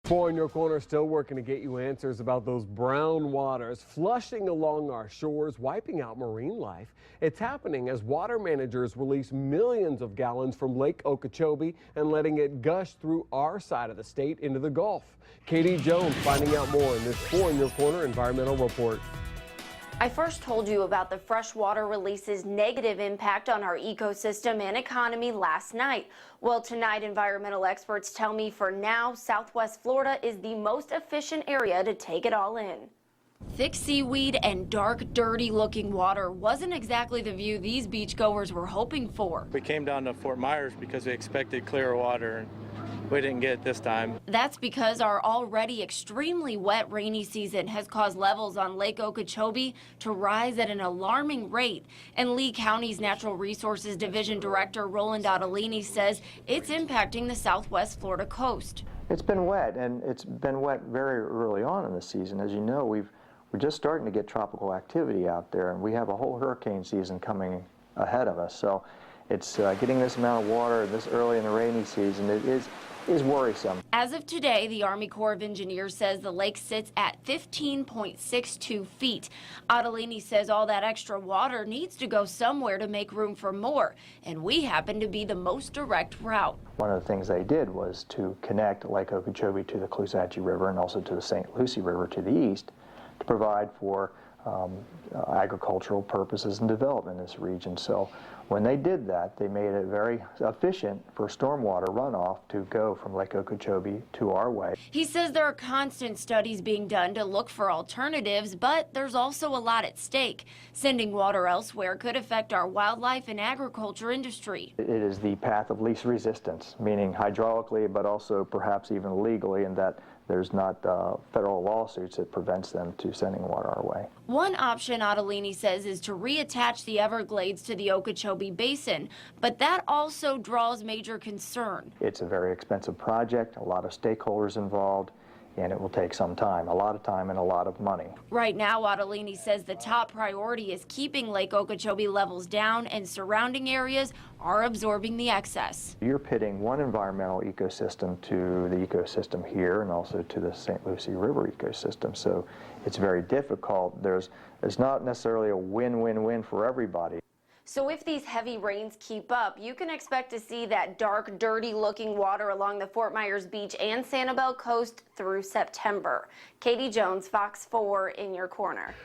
Four in your corner, still working to get you answers about those brown waters flushing along our shores, wiping out marine life. It's happening as water managers release millions of gallons from Lake Okeechobee and letting it gush through our side of the state into the Gulf. Katie Jones finding out more in this Four in Your Corner environmental report. I first told you about the freshwater release's negative impact on our ecosystem and economy last night. Well, tonight, environmental experts tell me for now, Southwest Florida is the most efficient area to take it all in. Thick seaweed and dark, dirty-looking water wasn't exactly the view these beachgoers were hoping for. We came down to Fort Myers because we expected clearer water. We didn't get it this time. That's because our already extremely wet rainy season has caused levels on Lake Okeechobee to rise at an alarming rate. And Lee County's Natural Resources Division Director Roland Ottolini says it's impacting the Southwest Florida coast. It's been wet, and it's been wet very early on in the season. As you know, we're just starting to get tropical activity out there, and we have a whole hurricane season coming ahead of us. So it's getting this amount of water this early in the rainy season. It is worrisome. As of today, the Army Corps of Engineers says the lake sits at 15.62 feet. Ottolini says all that extra water needs to go somewhere to make room for more, and we happen to be the most direct route. One of the things they did was to connect Lake Okeechobee to the Caloosahatchee River and also to the St. Lucie River to the east to provide for agricultural purposes and development in this region. So when they did that, they made it very efficient for stormwater runoff to go from Lake Okeechobee to our way. He says there are constant studies being done to look for alternatives, but there's also a lot at stake. Sending water elsewhere could affect our wildlife and agriculture industry. It is the path of least resistance, meaning hydraulically, but also perhaps even legally, in that there's not federal lawsuits that prevents them to sending water our way. One option, Ottolini says, is to reattach the Everglades to the Okeechobee Basin, but that also draws major concern. It's a very expensive project, a lot of stakeholders involved, and it will take some time, a lot of time and a lot of money. Right now, Ottolini says the top priority is keeping Lake Okeechobee levels down and surrounding areas are absorbing the excess. You're pitting one environmental ecosystem to the ecosystem here and also to the St. Lucie River ecosystem, so it's very difficult. It's not necessarily a win-win-win for everybody. So if these heavy rains keep up, you can expect to see that dark, dirty-looking water along the Fort Myers Beach and Sanibel coast through September. Katie Jones, Fox 4 in your corner.